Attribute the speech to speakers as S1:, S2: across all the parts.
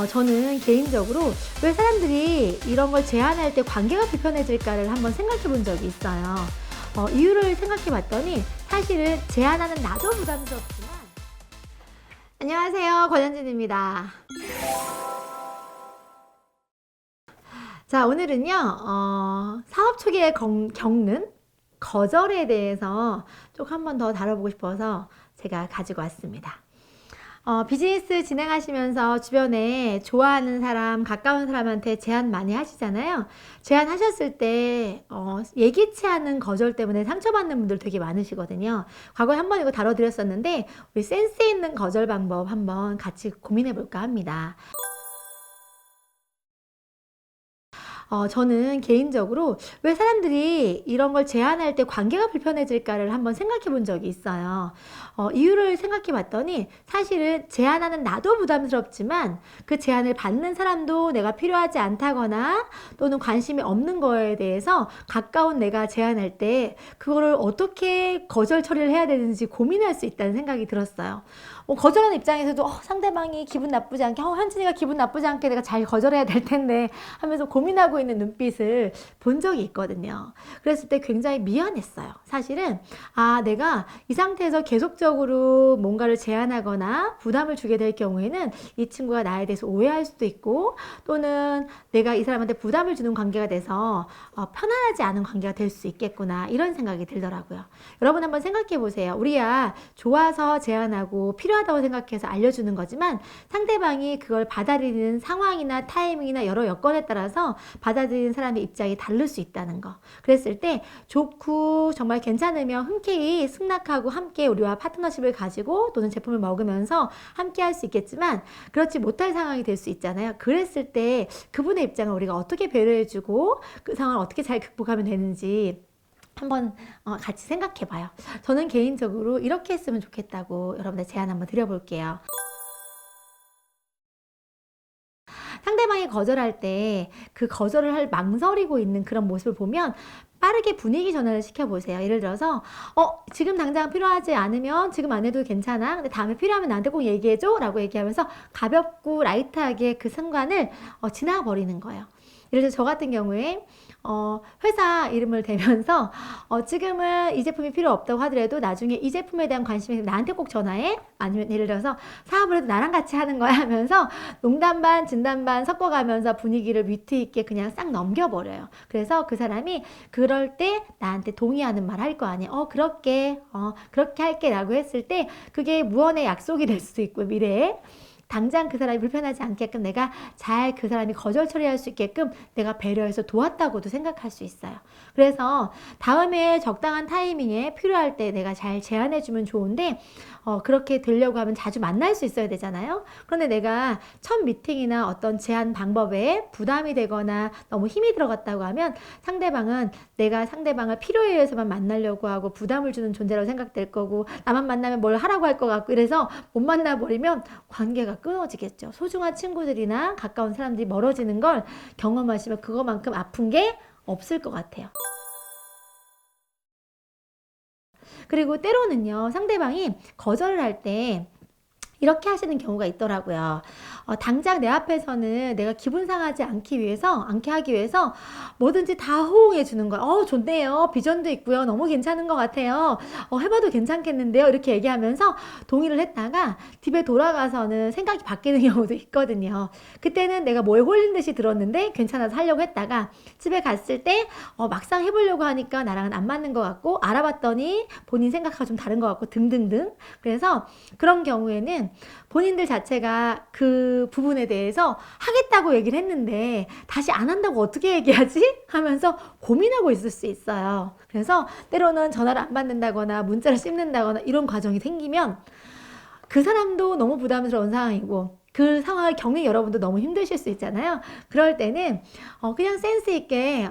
S1: 저는 개인적으로 왜 사람들이 이런 걸 제안할 때 관계가 불편해질까를 한번 생각해 본 적이 있어요. 이유를 생각해 봤더니 사실은 제안하는 나도 부담스럽지만. 안녕하세요, 권현진입니다. 자, 오늘은요, 사업 초기에 겪는 거절에 대해서 쭉 한 번 더 다뤄보고 싶어서 제가 가지고 왔습니다. 비즈니스 진행하시면서 주변에 좋아하는 사람, 가까운 사람한테 제안 많이 하시잖아요. 제안하셨을 때 예기치 않은 거절 때문에 상처받는 분들 되게 많으시거든요. 과거에 한번 이거 다뤄드렸었는데 우리 센스 있는 거절 방법 한번 같이 고민해 볼까 합니다. 저는 개인적으로 왜 사람들이 이런 걸 제안할 때 관계가 불편해질까를 한번 생각해 본 적이 있어요. 이유를 생각해 봤더니 사실은 제안하는 나도 부담스럽지만 그 제안을 받는 사람도 내가 필요하지 않다거나 또는 관심이 없는 거에 대해서 가까운 내가 제안할 때 그거를 어떻게 거절 처리를 해야 되는지 고민할 수 있다는 생각이 들었어요. 거절하는 입장에서도 상대방이 기분 나쁘지 않게 현진이가 기분 나쁘지 않게 내가 잘 거절해야 될 텐데 하면서 고민하고 있는 눈빛을 본 적이 있거든요. 그랬을 때 굉장히 미안했어요. 사실은 내가 이 상태에서 계속적으로 뭔가를 제안하거나 부담을 주게 될 경우에는 이 친구가 나에 대해서 오해할 수도 있고 또는 내가 이 사람한테 부담을 주는 관계가 돼서 편안하지 않은 관계가 될 수 있겠구나 이런 생각이 들더라고요. 여러분 한번 생각해 보세요. 우리야 좋아서 제안하고 필요하다고 생각해서 알려주는 거지만 상대방이 그걸 받아들이는 상황이나 타이밍이나 여러 여건에 따라서 받아들이는 사람의 입장이 다를 수 있다는 거. 그랬을 때 좋고 정말 괜찮으면 흔쾌히 승낙하고 함께 우리와 파트너십을 가지고 또는 제품을 먹으면서 함께 할 수 있겠지만 그렇지 못할 상황이 될 수 있잖아요. 그랬을 때 그분의 입장을 우리가 어떻게 배려해주고 그 상황을 어떻게 잘 극복하면 되는지 한번 같이 생각해 봐요. 저는 개인적으로 이렇게 했으면 좋겠다고 여러분들 제안 한번 드려볼게요. 상대방이 거절할 때 그 거절을 할 망설이고 있는 그런 모습을 보면 빠르게 분위기 전환을 시켜보세요. 예를 들어서 지금 당장 필요하지 않으면 지금 안 해도 괜찮아. 근데 다음에 필요하면 나한테 꼭 얘기해줘 라고 얘기하면서 가볍고 라이트하게 그 순간을 지나버리는 거예요. 예를 들어서 저 같은 경우에 회사 이름을 대면서 지금은 이 제품이 필요 없다고 하더라도 나중에 이 제품에 대한 관심이 있으면 나한테 꼭 전화해. 아니면 예를 들어서 사업을 해도 나랑 같이 하는 거야 하면서 농담 반 진담 반 섞어가면서 분위기를 위트 있게 그냥 싹 넘겨버려요. 그래서 그 사람이 그럴 때 나한테 동의하는 말 할 거 아니에요. 그렇게 할게 라고 했을 때 그게 무언의 약속이 될 수도 있고 미래에 당장 그 사람이 불편하지 않게끔 내가 잘 그 사람이 거절 처리할 수 있게끔 내가 배려해서 도왔다고도 생각할 수 있어요. 그래서 다음에 적당한 타이밍에 필요할 때 내가 잘 제안해주면 좋은데 그렇게 되려고 하면 자주 만날 수 있어야 되잖아요. 그런데 내가 첫 미팅이나 어떤 제안 방법에 부담이 되거나 너무 힘이 들어갔다고 하면 상대방은 내가 상대방을 필요에 의해서만 만나려고 하고 부담을 주는 존재라고 생각될 거고 나만 만나면 뭘 하라고 할 것 같고 이래서 못 만나버리면 관계가 끊어지겠죠. 소중한 친구들이나 가까운 사람들이 멀어지는 걸 경험하시면 그거만큼 아픈 게 없을 것 같아요. 그리고 때로는요, 상대방이 거절을 할 때 이렇게 하시는 경우가 있더라고요. 당장 내 앞에서는 내가 기분 상하지 않게 하기 위해서 뭐든지 다 호응해 주는 거예요. 좋네요. 비전도 있고요. 너무 괜찮은 것 같아요. 해봐도 괜찮겠는데요. 이렇게 얘기하면서 동의를 했다가 집에 돌아가서는 생각이 바뀌는 경우도 있거든요. 그때는 내가 뭐에 홀린 듯이 들었는데 괜찮아서 하려고 했다가 집에 갔을 때 막상 해보려고 하니까 나랑은 안 맞는 것 같고 알아봤더니 본인 생각하고 좀 다른 것 같고 등등등. 그래서 그런 경우에는 본인들 자체가 그 부분에 대해서 하겠다고 얘기를 했는데 다시 안 한다고 어떻게 얘기하지? 하면서 고민하고 있을 수 있어요. 그래서 때로는 전화를 안 받는다거나 문자를 씹는다거나 이런 과정이 생기면 그 사람도 너무 부담스러운 상황이고 그 상황을 겪는 여러분도 너무 힘드실 수 있잖아요. 그럴 때는 그냥 센스 있게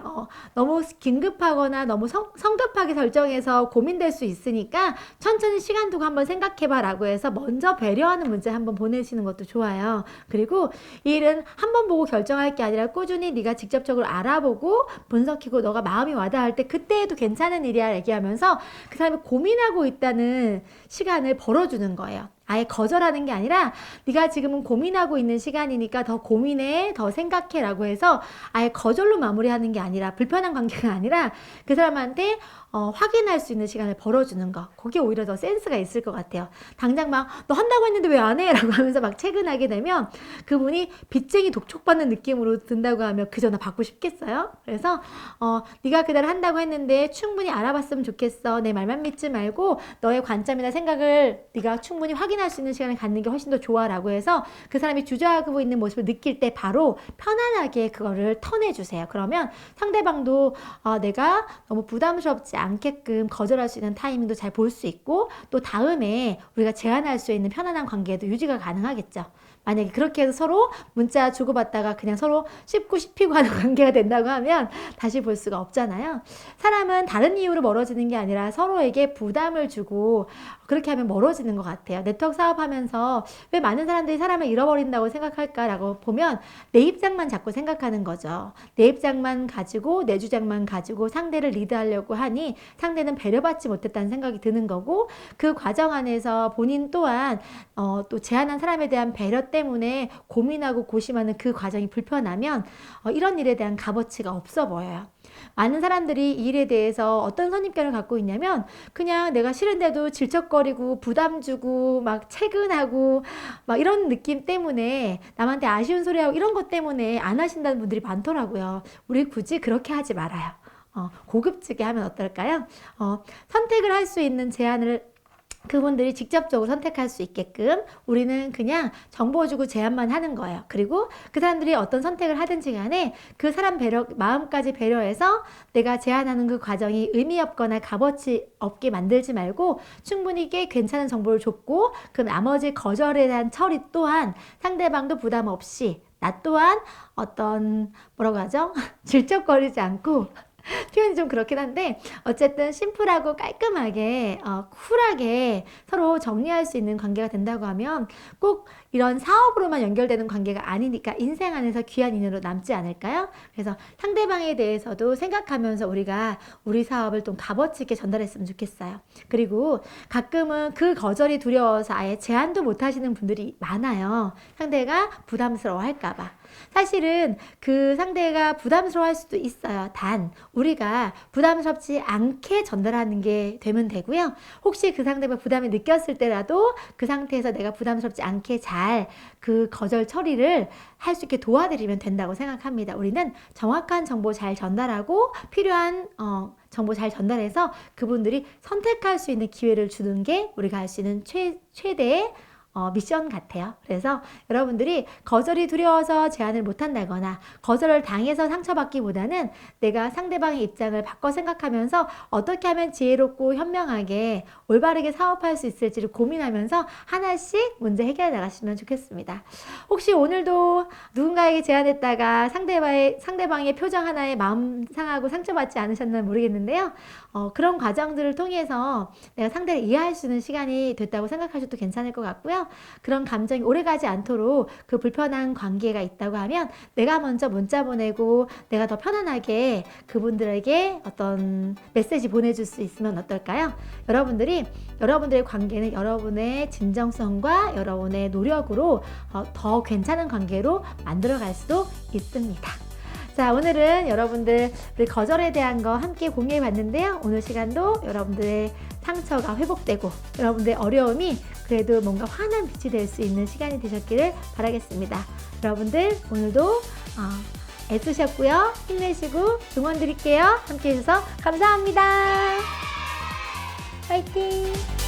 S1: 너무 긴급하거나 너무 성급하게 결정해서 고민될 수 있으니까 천천히 시간 두고 한번 생각해봐 라고 해서 먼저 배려하는 문자 한번 보내시는 것도 좋아요. 그리고 이 일은 한번 보고 결정할 게 아니라 꾸준히 네가 직접적으로 알아보고 분석하고 너가 마음이 와닿을 때 그때에도 괜찮은 일이야 얘기하면서 그 사람이 고민하고 있다는 시간을 벌어주는 거예요. 아예 거절하는 게 아니라 네가 지금은 고민하고 있는 시간이니까 더 고민해, 더 생각해 라고 해서 아예 거절로 마무리하는 게 아니라 불편한 관계가 아니라 그 사람한테 확인할 수 있는 시간을 벌어주는 거. 그게 오히려 더 센스가 있을 것 같아요. 당장 막 너 한다고 했는데 왜 안 해? 라고 하면서 막 채근하게 되면 그분이 빚쟁이 독촉받는 느낌으로 든다고 하면 그 전화 받고 싶겠어요? 그래서 네가 그날 한다고 했는데 충분히 알아봤으면 좋겠어. 내 말만 믿지 말고 너의 관점이나 생각을 네가 충분히 확인할 수 있는 시간을 갖는 게 훨씬 더 좋아 라고 해서 그 사람이 주저하고 있는 모습을 느낄 때 바로 편안하게 그거를 턴해주세요. 그러면 상대방도 내가 너무 부담스럽지 않게끔 거절할 수 있는 타이밍도 잘 볼 수 있고 또 다음에 우리가 제안할 수 있는 편안한 관계도 유지가 가능하겠죠. 만약에 그렇게 해서 서로 문자 주고받다가 그냥 서로 씹고 씹히고 하는 관계가 된다고 하면 다시 볼 수가 없잖아요. 사람은 다른 이유로 멀어지는 게 아니라 서로에게 부담을 주고 그렇게 하면 멀어지는 것 같아요. 네트워크 사업하면서 왜 많은 사람들이 사람을 잃어버린다고 생각할까라고 보면 내 입장만 자꾸 생각하는 거죠. 내 입장만 가지고 내 주장만 가지고 상대를 리드하려고 하니 상대는 배려받지 못했다는 생각이 드는 거고 그 과정 안에서 본인 또한 또 제안한 사람에 대한 배려 때문에 고민하고 고심하는 그 과정이 불편하면 이런 일에 대한 값어치가 없어 보여요. 많은 사람들이 이 일에 대해서 어떤 선입견을 갖고 있냐면 그냥 내가 싫은데도 질척거리고 부담 주고 막 채근하고 막 이런 느낌 때문에 남한테 아쉬운 소리하고 이런 것 때문에 안 하신다는 분들이 많더라고요. 우리 굳이 그렇게 하지 말아요. 고급지게 하면 어떨까요? 선택을 할 수 있는 제안을 그분들이 직접적으로 선택할 수 있게끔 우리는 그냥 정보 주고 제안만 하는 거예요. 그리고 그 사람들이 어떤 선택을 하든지 간에 그 사람 마음까지 배려해서 내가 제안하는 그 과정이 의미 없거나 값어치 없게 만들지 말고 충분히 꽤 괜찮은 정보를 줬고 그 나머지 거절에 대한 처리 또한 상대방도 부담 없이 나 또한 뭐라고 하죠? 질척거리지 않고 표현이 좀 그렇긴 한데 어쨌든 심플하고 깔끔하게 쿨하게 서로 정리할 수 있는 관계가 된다고 하면 꼭 이런 사업으로만 연결되는 관계가 아니니까 인생 안에서 귀한 인연으로 남지 않을까요? 그래서 상대방에 대해서도 생각하면서 우리가 우리 사업을 좀 값어치 있게 전달했으면 좋겠어요. 그리고 가끔은 그 거절이 두려워서 아예 제안도 못 하시는 분들이 많아요. 상대가 부담스러워 할까 봐. 사실은 그 상대가 부담스러워할 수도 있어요. 단 우리가 부담스럽지 않게 전달하는 게 되면 되고요. 혹시 그 상대가 부담을 느꼈을 때라도 그 상태에서 내가 부담스럽지 않게 잘 그 거절 처리를 할 수 있게 도와드리면 된다고 생각합니다. 우리는 정확한 정보 잘 전달하고 필요한 정보 잘 전달해서 그분들이 선택할 수 있는 기회를 주는 게 우리가 할 수 있는 최대의 미션 같아요. 그래서 여러분들이 거절이 두려워서 제안을 못한다거나 거절을 당해서 상처받기보다는 내가 상대방의 입장을 바꿔 생각하면서 어떻게 하면 지혜롭고 현명하게 올바르게 사업할 수 있을지를 고민하면서 하나씩 문제 해결해 나가시면 좋겠습니다. 혹시 오늘도 누군가에게 제안했다가 상대방의 표정 하나에 마음 상하고 상처받지 않으셨나 모르겠는데요. 그런 과정들을 통해서 내가 상대를 이해할 수 있는 시간이 됐다고 생각하셔도 괜찮을 것 같고요. 그런 감정이 오래가지 않도록 그 불편한 관계가 있다고 하면 내가 먼저 문자 보내고 내가 더 편안하게 그분들에게 어떤 메시지 보내줄 수 있으면 어떨까요? 여러분들의 관계는 여러분의 진정성과 여러분의 노력으로 더 괜찮은 관계로 만들어갈 수도 있습니다. 자, 오늘은 여러분들 우리 거절에 대한 거 함께 공유해 봤는데요. 오늘 시간도 여러분들의 상처가 회복되고 여러분들의 어려움이 그래도 뭔가 환한 빛이 될 수 있는 시간이 되셨기를 바라겠습니다. 여러분들 오늘도 애쓰셨고요. 힘내시고 응원 드릴게요. 함께 해주셔서 감사합니다. 파이팅!